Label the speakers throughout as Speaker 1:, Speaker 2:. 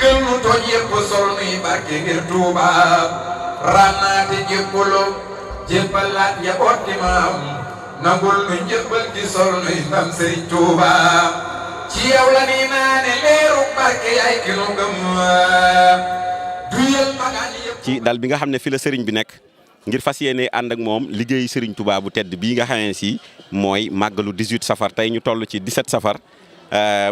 Speaker 1: jéggal nu tooñ yépp sol nuy barke ngir Tuuba rànnaate jébbalo jébbalaat njaboot gi maam nangul nu njëbbal gi sol nuy ndam Sëriñ Tuuba ci yow la ni naane leeru barke yaay ki nu gëm duyal magaan yépp
Speaker 2: ci dal bi nga xam ne fi la sëriñ bi nekk ngir fas yéene ànd ak moom liggéey Sëriñ Tuuba bu tedd bii nga xamee si mooy màggalu 18 safar tey ñu toll ci 17 safar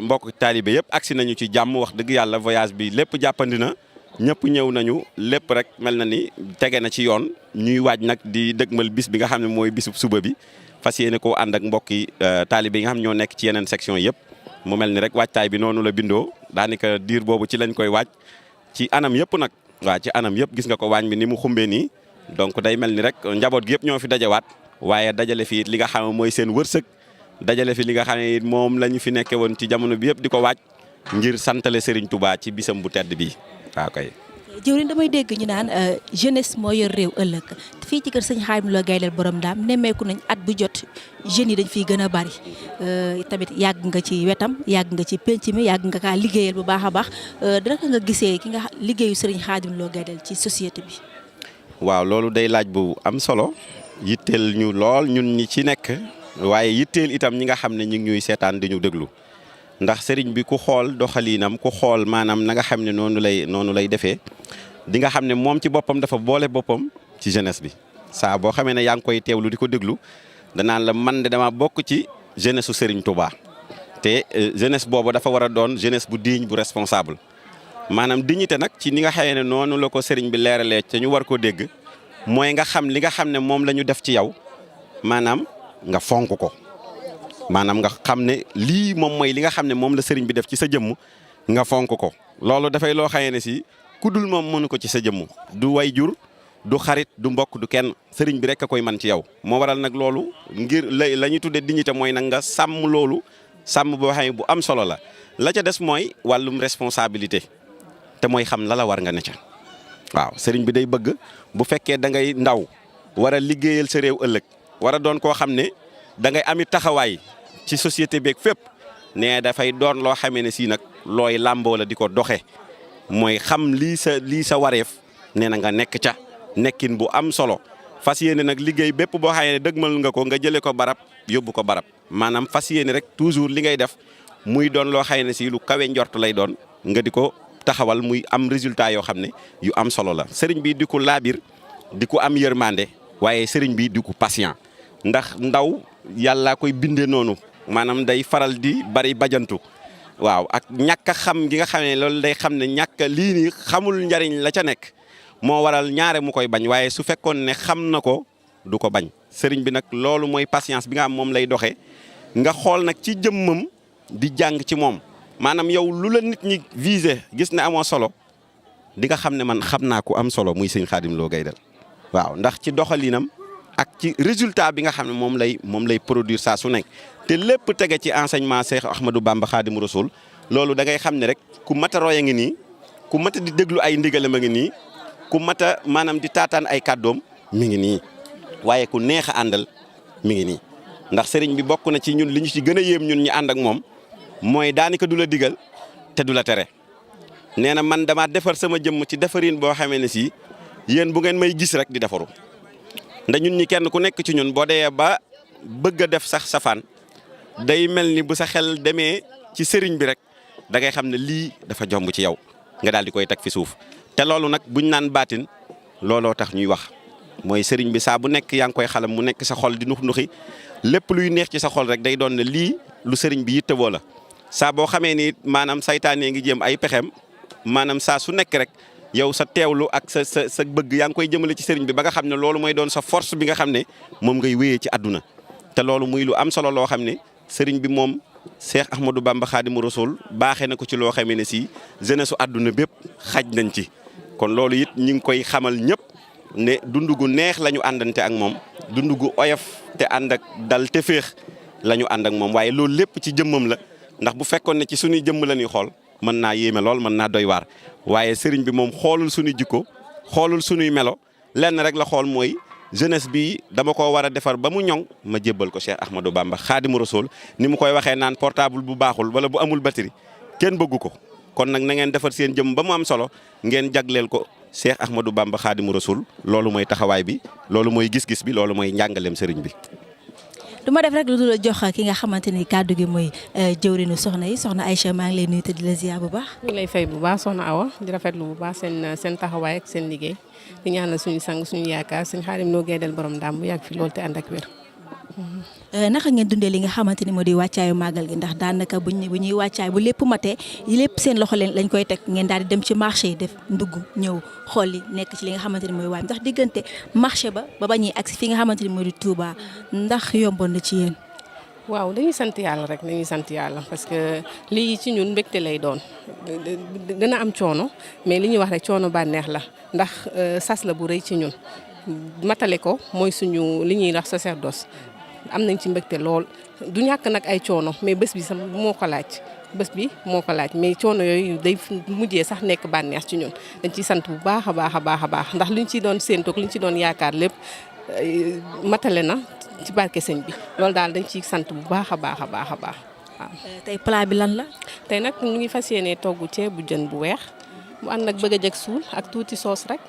Speaker 2: mbokk taalibe yëpp agsi nañu ci jàmm wax dëgg yàlla voyage bi lépp jàppandi na ñëpp ñëw nañu lépp rek mel na ni tege na ci yoon ñuy waaj nag di dëgmal bis bi nga xam ne mooy bisub suba bi fas yéene koo ànd ak mbokki taalibe yi nga xam ñoo nekk ci yeneen section yëpp mu mel ni rek waajtaay bi noonu la bindoo daanaka diir boobu ci lañ koy waaj ci anam yëpp nag waaw ci anam yëpp gis nga ko waañ bi ni mu xumbee nii donc day mel ni rek njaboot gi yëpp ñoo fi dajawaat waaye dajale fi li nga xam ne mooy seen wërsëg dajale fi li nga xam ne moom la ñu fi nekke woon ci jamono bi yëpp di ko waaj ngir santale Serigne Touba ci bisam bu tedd bi waaw kay.
Speaker 3: jëwriñ damay dégg ñu naan jeunesse moo yor réew ëllëg fii ci kër sëñ Khadim Lo Gaydel borom Ndaam nemmeeku nañ at bu jot jeunes yi dañ fiy gën a bari tamit yàgg nga ci wetam yàgg nga ci penc mi yàgg nga kaa liggéeyal bu baax a baax naka nga gisee ki nga liggéeyu sëriñ Khadim Lo Gaydel ci société bi.
Speaker 2: waaw loolu day laaj bu am solo yitteel ñu lool ñun ñi ci nekk waaye yitteel itam ñi nga xam ne ñu ngi ñuy seetaan di ñu déglu ndax sëriñ bi ku xool doxaliinam ku xool maanaam na nga xam ne noonu lay defee di nga xam ne moom ci boppam dafa boole boppam ci jeunesse bi saa boo xamee ne yaa ngi koy teewlu di ko déglu danaan la man de dama bokk ci jeunesse su Serigne Touba te jeunesse boobu dafa war a doon jeunesse bu digne bu responsable maanaam dignité nag ci ni nga xamee ne noonu la ko sëriñ bi leeralee te ñu war koo dégg mooy nga xam li nga xam ne moom la ñu def ci yow maanaam nga fonk ko maanaam nga xam ne lii moom mooy li nga xam ne moom la sëriñ bi def ci sa jëmm nga fonk ko loolu dafay loo xamee ne si ku dul moom mënu ko ci sa jëmm du way jur du xarit du mbokk du kenn sëriñ bi rek a koy man ci yow moo waral nag loolu ngir la ñuy tuddee dignité mooy nag nga sàmm loolu sàmm boo xam ne bu am solo la ca des mooy wàllum responsabilité te mooy xam la war nga ne ca waaw sëriñ bi day bëgg bu fekkee da ngay ndaw war a liggéeyal sa réew ëllëg war a doon koo xam ne da ngay ami taxawaay ci société beeg fépp ne dafay doon loo xamee ne si nag looy làmboo la di ko doxe mooy xam lii sa wareef nee na nga nekk ca nekkin bu am solo fas yéene nag liggéey bépp boo xamee ne dëgmal nga ko nga jëlee ko barab yóbbu ko barab maanaam fas yéene rek toujours li ngay def muy doon loo xamee ne si lu kawe njort lay doon nga di ko taxawal muy am résultat yoo xam ne yu am solo la sëriñ bi di ko laabir di ko am yërmande waaye sëriñ bi di ko patient ndax ndaw yàlla koy bindee noonu maanaam day faral di bari bajantu waaw ak ñàkk a xam gi nga xam ne loolu day xam ne ñàkk lii nii xamul njariñ la ca nekk moo waral ñaare mu koy bañ waaye su fekkoon ne xam na ko du ko bañ sëriñ bi nag loolu mooy patience bi nga xam moom lay doxee nga xool nag ci jëmmam di jàng ci moom maanaam yow lu la nit ñi visé gis ne amoo solo di nga xam ne man xam naa ko am solo muy sëñ Khadim Lo Gaydel waaw ndax ci doxalinam ak ci résultat bi nga xam ne moom lay produire saa su nekk te lépp tege ci enseignement Cheikh Ahmadou Bamba Khadim Rasoul loolu da ngay xam ne rek ku mat a roy a ngi nii ku mat a di déglu ay ndigalam a ngi nii ku mat a maanaam di taataan ay kàddoom mi ngi nii waaye ku neex a àndal mi ngi nii ndax sëriñ bi bokk na ci ñun li ñu ci gën a yéem ñun ñi ànd ak moom mooy daanaka du la digal te du la tere nee na man dama defar sama jëmm ci defarin boo xamee ne si yéen bu ngeen may gis rek di defaru ndax ñun ñi kenn ku nekk ci ñun boo dee ba bëgg a def sax safaan day mel ni bu sa xel demee ci sëriñ bi rek da ngay xam ne lii dafa jomb ci yow nga daal di koy teg fi suuf te loolu nag buñ naan baatin looloo tax ñuy wax mooy sëriñ bi saa bu nekk yaa ngi koy xalam mu nekk sa xol di nux nuxi lépp luy neex ci sa xol rek day doon ne lii lu sëriñ bi yittewoo la saa boo xamee ni maanaam saytaanee ngi jéem ay pexem maanaam saa su nekk rek yow sa teewlu ak sa bëgg yaa ngi koy jëmale ci sëriñ bi ba nga xam ne loolu mooy doon sa force bi nga xam ne moom ngay wéyee ci àdduna te loolu muy lu am solo loo xam ne sëriñ bi moom Cheikh Ahmadou Bamba Khadimu Rasoul baaxee na ko ci loo xamee ne si jeunesse su àdduna bépp xaj nañ ci kon loolu it ñu ngi koy xamal ñëpp ne dund gu neex la ñu àndante ak moom dund gu oyof te ànd ak dal te féex la ñu ànd ak moom waaye loolu lépp ci jëmmam la ndax bu fekkoon ne ci suñuy jëmm la ñuy xool mën naa yéeme lool mën naa doy waar waaye sëriñ bi moom xoolul suñuy jikko xoolul suñuy melo lenn rek la xool mooy jeunesse bi dama ko war a defar ba mu ñoŋ ma jébbal ko Cheikh Ahmadou Bamba Khadimu Rasoul ni mu koy waxee naan portable bu baaxul wala bu amul batterie kenn bëggu ko kon nag na ngeen defar seen jëm ba mu am solo ngeen jagleel ko Cheikh Ahmadou Bamba Khadimu Rasul loolu mooy taxawaay bi loolu mooy gis-gis bi loolu mooy njàngaleem sëriñ bi.
Speaker 3: du ma def rek lu dul jox ki nga xamante ni kàddu gi mooy jëwriñu soxna yi soxna Aïcha maa ngi lay nuyu te di la ziar bu baax.
Speaker 4: ñu ngi lay fay bu baax soxna Awa di rafetlu bu baax seen taxawaay ak seen liggéey di ñaanal suñu sang suñu yaakaar sëñ Xaadim Lo Gaydel borom Ndaam bu yàgg fi loolu te ànd ak wér.
Speaker 3: naka ngeen dundee li nga xamante ni moo di wàccaayu màggal gi ndax daanaka bu ñuy wàccaay bu lépp matee lépp seen loxo leen lañ koy teg ngeen daal di dem ci marché yi def ndugg ñëw xool li nekk ci li nga xamante ni mooy waaj ndax diggante marché ba ñuy agsi fi nga xamante ni moo di Touba ndax yomboon na ci yéen.
Speaker 4: waaw dañuy sant yàlla rek dañuy sant yàlla parce que lii ci ñun mbégte lay doon dina am coono mais li ñuy wax rek coono bànneex la ndax sas la bu rëy ci ñun matale ko mooy suñu li ñuy wax sacerdoce am nañ ci mbégte lool du ñàkk nag ay coono mais bés bi sax moo ko laaj mais coono yooyu day mujjee sax nekk bànneex ci ñun dañ ciy sant bu baax a baax ndax liñ ci doon séentoog liñ ci doon yaakaar lépp matale na ci barke sëñ bi loolu daal dañ ciy sant bu baax a baax waaw.
Speaker 3: tey plat bi lan la.
Speaker 4: tey nag ñu ngi fas yéenee togg ceeb bu jën bu weex mu ànd nag bëgg a jeg suul ak tuuti soos rek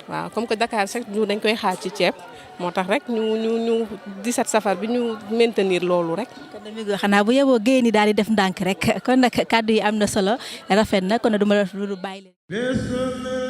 Speaker 4: waaw comme que Dakar sax ñu dañ koy xaar ci ceeb moo tax rek ñu 17 safar bi ñu maintenir loolu rek.
Speaker 3: kon nag xanaa bu yeboo géey ni daal di def ndànk rek kon nag kàddu yi am na solo rafet na kon nag du ma la bàyyi leen.